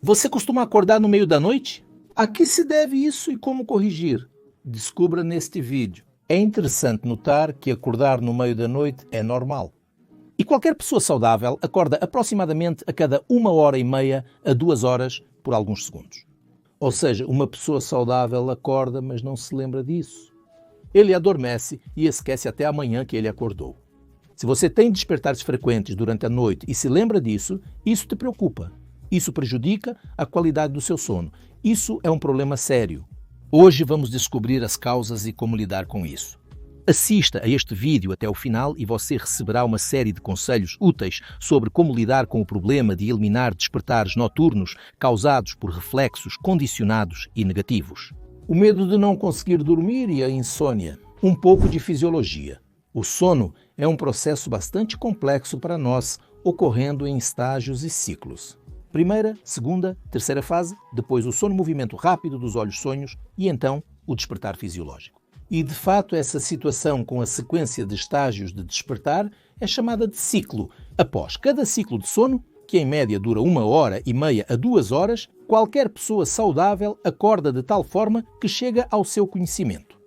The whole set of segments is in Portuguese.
Você costuma acordar no meio da noite? A que se deve isso e como corrigir? Descubra neste vídeo. É interessante notar que acordar no meio da noite é normal. E qualquer pessoa saudável acorda aproximadamente a cada 1h30 a 2 horas por alguns segundos. Ou seja, uma pessoa saudável acorda, mas não se lembra disso. Ele adormece e esquece até amanhã que ele acordou. Se você tem despertares frequentes durante a noite e se lembra disso, isso te preocupa. Isso prejudica a qualidade do seu sono. Isso é um problema sério. Hoje vamos descobrir as causas e como lidar com isso. Assista a este vídeo até o final e você receberá uma série de conselhos úteis sobre como lidar com o problema de eliminar despertares noturnos causados por reflexos condicionados e negativos. O medo de não conseguir dormir e a insônia. Um pouco de fisiologia. O sono é um processo bastante complexo para nós, ocorrendo em estágios e ciclos. Primeira, segunda, terceira fase, depois o sono-movimento rápido dos olhos-sonhos e então o despertar fisiológico. E, de fato, essa situação com a sequência de estágios de despertar é chamada de ciclo. Após cada ciclo de sono, que em média dura 1h30 a 2 horas, qualquer pessoa saudável acorda de tal forma que chega ao seu conhecimento.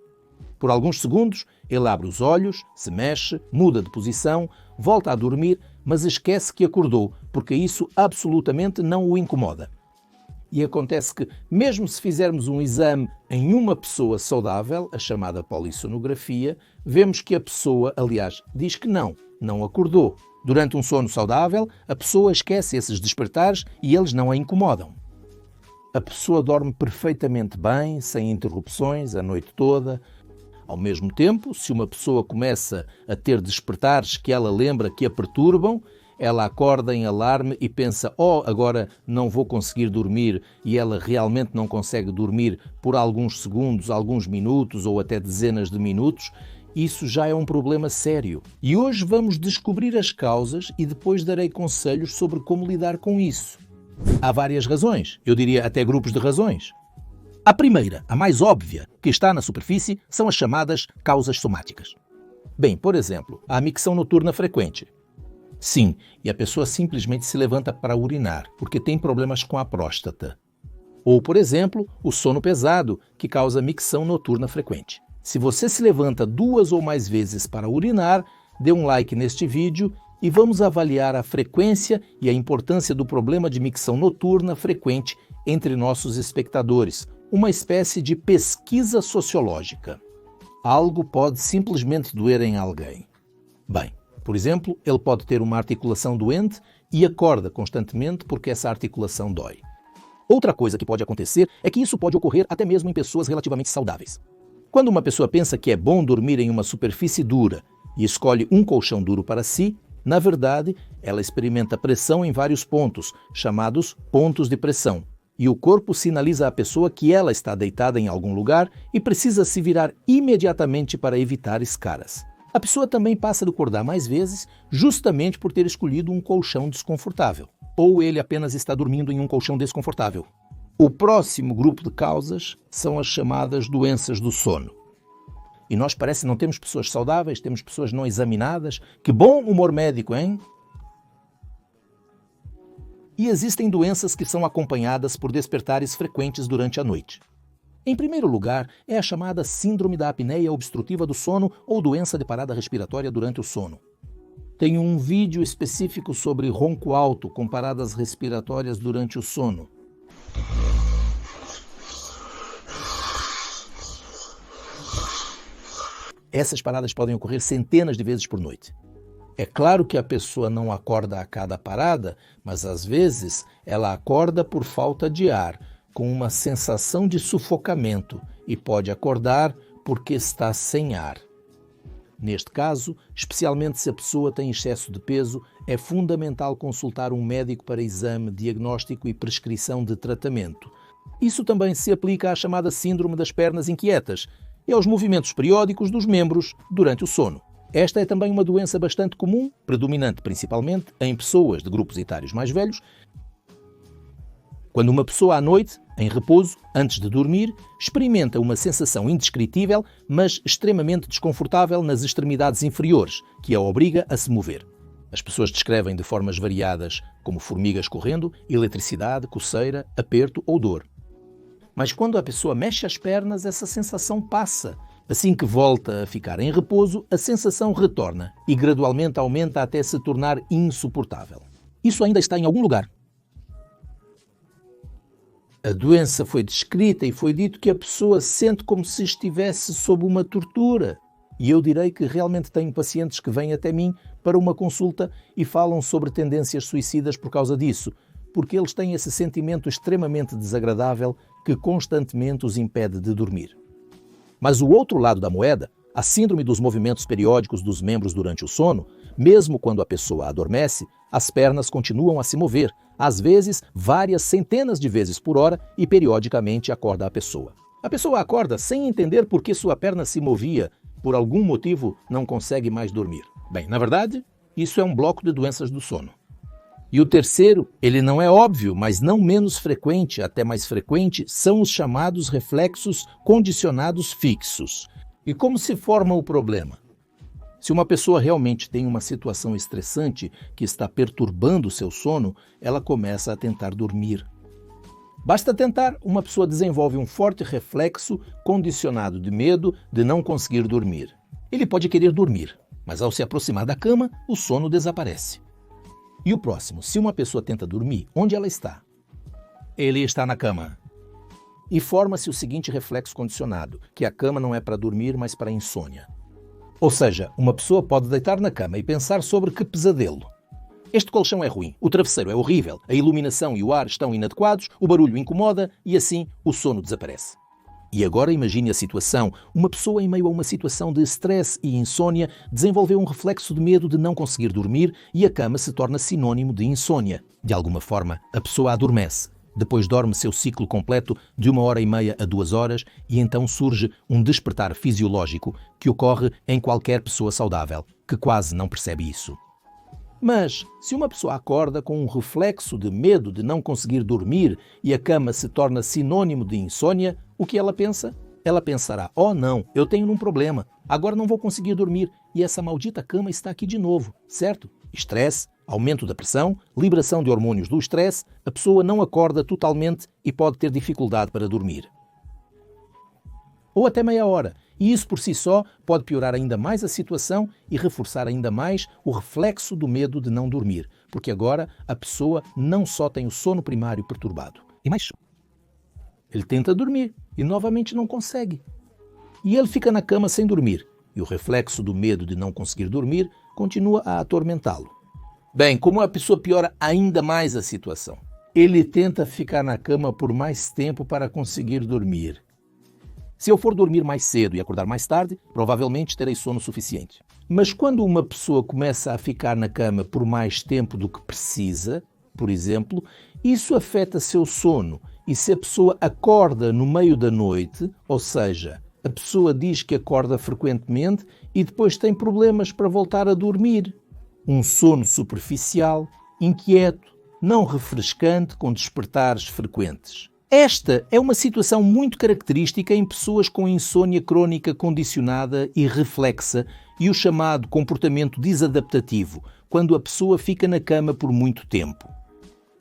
Por alguns segundos, ele abre os olhos, se mexe, muda de posição, volta a dormir, mas esquece que acordou, porque isso absolutamente não o incomoda. E acontece que, mesmo se fizermos um exame em uma pessoa saudável, a chamada polissonografia, vemos que a pessoa, aliás, diz que não acordou. Durante um sono saudável, a pessoa esquece esses despertares e eles não a incomodam. A pessoa dorme perfeitamente bem, sem interrupções, a noite toda. Ao mesmo tempo, se uma pessoa começa a ter despertares que ela lembra que a perturbam, ela acorda em alarme e pensa, agora não vou conseguir dormir, e ela realmente não consegue dormir por alguns segundos, alguns minutos ou até dezenas de minutos, isso já é um problema sério. E hoje vamos descobrir as causas e depois darei conselhos sobre como lidar com isso. Há várias razões, eu diria até grupos de razões. A primeira, a mais óbvia, que está na superfície, são as chamadas causas somáticas. Bem, por exemplo, a micção noturna frequente. Sim, e a pessoa simplesmente se levanta para urinar, porque tem problemas com a próstata. Ou, por exemplo, o sono pesado, que causa micção noturna frequente. Se você se levanta 2 ou mais vezes para urinar, dê um like neste vídeo e vamos avaliar a frequência e a importância do problema de micção noturna frequente entre nossos espectadores, uma espécie de pesquisa sociológica. Algo pode simplesmente doer em alguém. Bem, por exemplo, ele pode ter uma articulação doente e acorda constantemente porque essa articulação dói. Outra coisa que pode acontecer é que isso pode ocorrer até mesmo em pessoas relativamente saudáveis. Quando uma pessoa pensa que é bom dormir em uma superfície dura e escolhe um colchão duro para si, na verdade, ela experimenta pressão em vários pontos, chamados pontos de pressão. E o corpo sinaliza à pessoa que ela está deitada em algum lugar e precisa se virar imediatamente para evitar escaras. A pessoa também passa a acordar mais vezes justamente por ter escolhido um colchão desconfortável. Ou ele apenas está dormindo em um colchão desconfortável. O próximo grupo de causas são as chamadas doenças do sono. E nós parece que não temos pessoas saudáveis, temos pessoas não examinadas. Que bom humor médico, hein? E existem doenças que são acompanhadas por despertares frequentes durante a noite. Em primeiro lugar, é a chamada síndrome da apneia obstrutiva do sono ou doença de parada respiratória durante o sono. Tenho um vídeo específico sobre ronco alto com paradas respiratórias durante o sono. Essas paradas podem ocorrer centenas de vezes por noite. É claro que a pessoa não acorda a cada parada, mas às vezes ela acorda por falta de ar, com uma sensação de sufocamento e pode acordar porque está sem ar. Neste caso, especialmente se a pessoa tem excesso de peso, é fundamental consultar um médico para exame, diagnóstico e prescrição de tratamento. Isso também se aplica à chamada síndrome das pernas inquietas e aos movimentos periódicos dos membros durante o sono. Esta é também uma doença bastante comum, predominante principalmente em pessoas de grupos etários mais velhos. Quando uma pessoa à noite, em repouso, antes de dormir, experimenta uma sensação indescritível, mas extremamente desconfortável nas extremidades inferiores, que a obriga a se mover. As pessoas descrevem de formas variadas, como formigas correndo, eletricidade, coceira, aperto ou dor. Mas quando a pessoa mexe as pernas, essa sensação passa. Assim que volta a ficar em repouso, a sensação retorna e gradualmente aumenta até se tornar insuportável. Isso ainda está em algum lugar. A doença foi descrita e foi dito que a pessoa sente como se estivesse sob uma tortura. E eu direi que realmente tenho pacientes que vêm até mim para uma consulta e falam sobre tendências suicidas por causa disso, porque eles têm esse sentimento extremamente desagradável que constantemente os impede de dormir. Mas o outro lado da moeda, a síndrome dos movimentos periódicos dos membros durante o sono, mesmo quando a pessoa adormece, as pernas continuam a se mover, às vezes várias centenas de vezes por hora e periodicamente acorda a pessoa. A pessoa acorda sem entender por que sua perna se movia, por algum motivo não consegue mais dormir. Bem, na verdade, isso é um bloco de doenças do sono. E o terceiro, ele não é óbvio, mas não menos frequente, até mais frequente, são os chamados reflexos condicionados fixos. E como se forma o problema? Se uma pessoa realmente tem uma situação estressante que está perturbando o seu sono, ela começa a tentar dormir. Basta tentar, uma pessoa desenvolve um forte reflexo condicionado de medo de não conseguir dormir. Ele pode querer dormir, mas ao se aproximar da cama, o sono desaparece. E o próximo, se uma pessoa tenta dormir, onde ela está? Ele está na cama. E forma-se o seguinte reflexo condicionado, que a cama não é para dormir, mas para insônia. Ou seja, uma pessoa pode deitar na cama e pensar sobre que pesadelo. Este colchão é ruim, o travesseiro é horrível, a iluminação e o ar estão inadequados, o barulho incomoda e assim o sono desaparece. E agora imagine a situação. Uma pessoa em meio a uma situação de estresse e insônia desenvolveu um reflexo de medo de não conseguir dormir e a cama se torna sinônimo de insônia. De alguma forma, a pessoa adormece. Depois dorme seu ciclo completo de 1h30 a 2 horas e então surge um despertar fisiológico que ocorre em qualquer pessoa saudável, que quase não percebe isso. Mas, se uma pessoa acorda com um reflexo de medo de não conseguir dormir e a cama se torna sinônimo de insônia, o que ela pensa? Ela pensará, oh não, eu tenho um problema, agora não vou conseguir dormir e essa maldita cama está aqui de novo, certo? Estresse, aumento da pressão, liberação de hormônios do estresse, a pessoa não acorda totalmente e pode ter dificuldade para dormir. Ou até meia hora. E isso por si só pode piorar ainda mais a situação e reforçar ainda mais o reflexo do medo de não dormir, porque agora a pessoa não só tem o sono primário perturbado. E mais, ele tenta dormir e novamente não consegue. E ele fica na cama sem dormir, e o reflexo do medo de não conseguir dormir continua a atormentá-lo. Bem, como a pessoa piora ainda mais a situação? Ele tenta ficar na cama por mais tempo para conseguir dormir. Se eu for dormir mais cedo e acordar mais tarde, provavelmente terei sono suficiente. Mas quando uma pessoa começa a ficar na cama por mais tempo do que precisa, por exemplo, isso afeta seu sono. E se a pessoa acorda no meio da noite, ou seja, a pessoa diz que acorda frequentemente e depois tem problemas para voltar a dormir. Um sono superficial, inquieto, não refrescante, com despertares frequentes. Esta é uma situação muito característica em pessoas com insônia crónica condicionada e reflexa e o chamado comportamento desadaptativo, quando a pessoa fica na cama por muito tempo.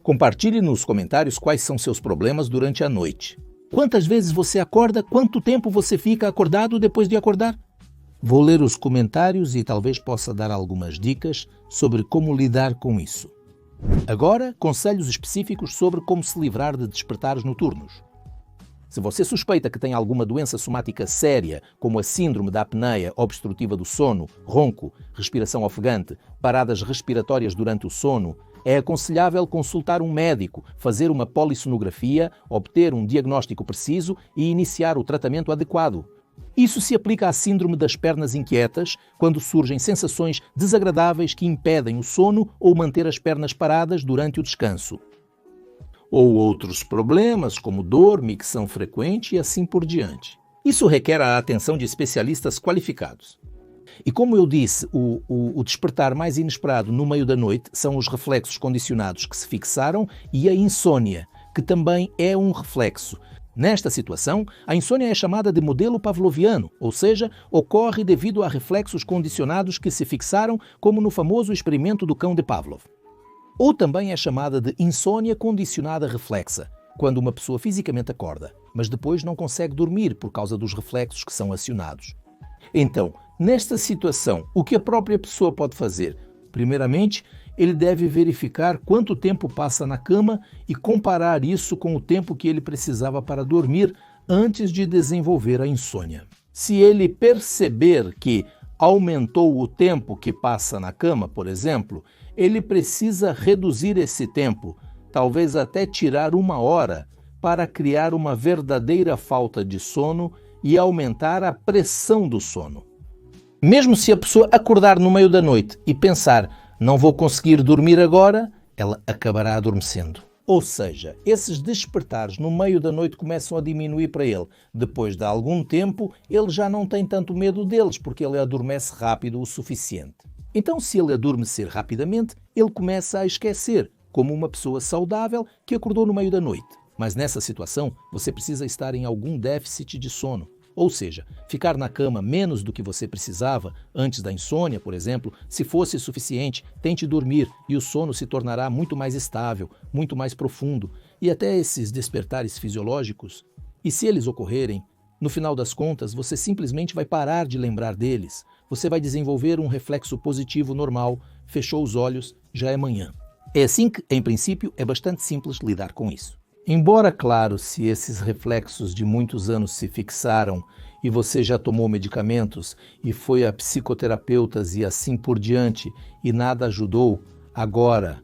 Compartilhe nos comentários quais são seus problemas durante a noite. Quantas vezes você acorda? Quanto tempo você fica acordado depois de acordar? Vou ler os comentários e talvez possa dar algumas dicas sobre como lidar com isso. Agora, conselhos específicos sobre como se livrar de despertares noturnos. Se você suspeita que tem alguma doença somática séria, como a síndrome da apneia obstrutiva do sono, ronco, respiração ofegante, paradas respiratórias durante o sono, é aconselhável consultar um médico, fazer uma polissonografia, obter um diagnóstico preciso e iniciar o tratamento adequado. Isso se aplica à síndrome das pernas inquietas, quando surgem sensações desagradáveis que impedem o sono ou manter as pernas paradas durante o descanso. Ou outros problemas, como dor, micção frequente e assim por diante. Isso requer a atenção de especialistas qualificados. E como eu disse, o despertar mais inesperado no meio da noite são os reflexos condicionados que se fixaram e a insônia, que também é um reflexo. Nesta situação, a insônia é chamada de modelo pavloviano, ou seja, ocorre devido a reflexos condicionados que se fixaram, como no famoso experimento do cão de Pavlov. Ou também é chamada de insônia condicionada reflexa, quando uma pessoa fisicamente acorda, mas depois não consegue dormir por causa dos reflexos que são acionados. Então, nesta situação, o que a própria pessoa pode fazer? Primeiramente, ele deve verificar quanto tempo passa na cama e comparar isso com o tempo que ele precisava para dormir antes de desenvolver a insônia. Se ele perceber que aumentou o tempo que passa na cama, por exemplo, ele precisa reduzir esse tempo, talvez até tirar 1 hora, para criar uma verdadeira falta de sono e aumentar a pressão do sono. Mesmo se a pessoa acordar no meio da noite e pensar não vou conseguir dormir agora, ela acabará adormecendo. Ou seja, esses despertares no meio da noite começam a diminuir para ele. Depois de algum tempo, ele já não tem tanto medo deles, porque ele adormece rápido o suficiente. Então, se ele adormecer rapidamente, ele começa a esquecer, como uma pessoa saudável que acordou no meio da noite. Mas nessa situação, você precisa estar em algum déficit de sono. Ou seja, ficar na cama menos do que você precisava antes da insônia, por exemplo, se fosse suficiente, tente dormir e o sono se tornará muito mais estável, muito mais profundo. E até esses despertares fisiológicos, e se eles ocorrerem, no final das contas, você simplesmente vai parar de lembrar deles. Você vai desenvolver um reflexo positivo normal, fechou os olhos, já é manhã. É assim que, em princípio, é bastante simples lidar com isso. Embora, claro, se esses reflexos de muitos anos se fixaram e você já tomou medicamentos e foi a psicoterapeutas e assim por diante e nada ajudou, agora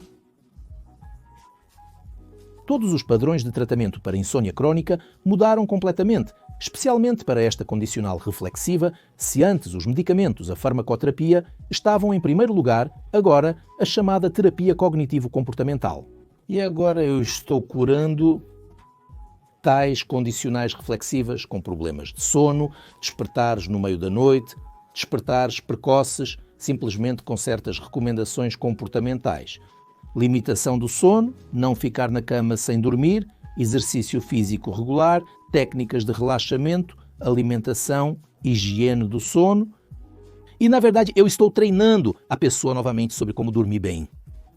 todos os padrões de tratamento para insônia crônica mudaram completamente, especialmente para esta condicional reflexiva. Se antes os medicamentos, a farmacoterapia, estavam em primeiro lugar, agora a chamada terapia cognitivo-comportamental. E agora eu estou curando tais condicionais reflexivas com problemas de sono, despertares no meio da noite, despertares precoces, simplesmente com certas recomendações comportamentais. Limitação do sono, não ficar na cama sem dormir, exercício físico regular, técnicas de relaxamento, alimentação, higiene do sono. E, na verdade, eu estou treinando a pessoa novamente sobre como dormir bem.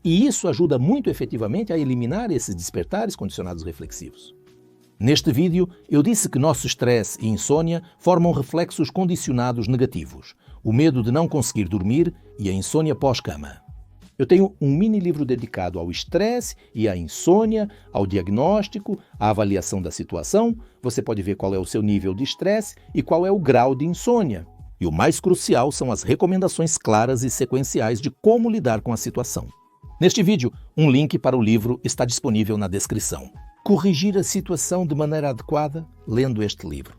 E isso ajuda muito efetivamente a eliminar esses despertares condicionados reflexivos. Neste vídeo, eu disse que nosso estresse e insônia formam reflexos condicionados negativos, o medo de não conseguir dormir e a insônia pós-cama. Eu tenho um mini livro dedicado ao estresse e à insônia, ao diagnóstico, à avaliação da situação. Você pode ver qual é o seu nível de estresse e qual é o grau de insônia. E o mais crucial são as recomendações claras e sequenciais de como lidar com a situação. Neste vídeo, um link para o livro está disponível na descrição. Corrigir a situação de maneira adequada lendo este livro.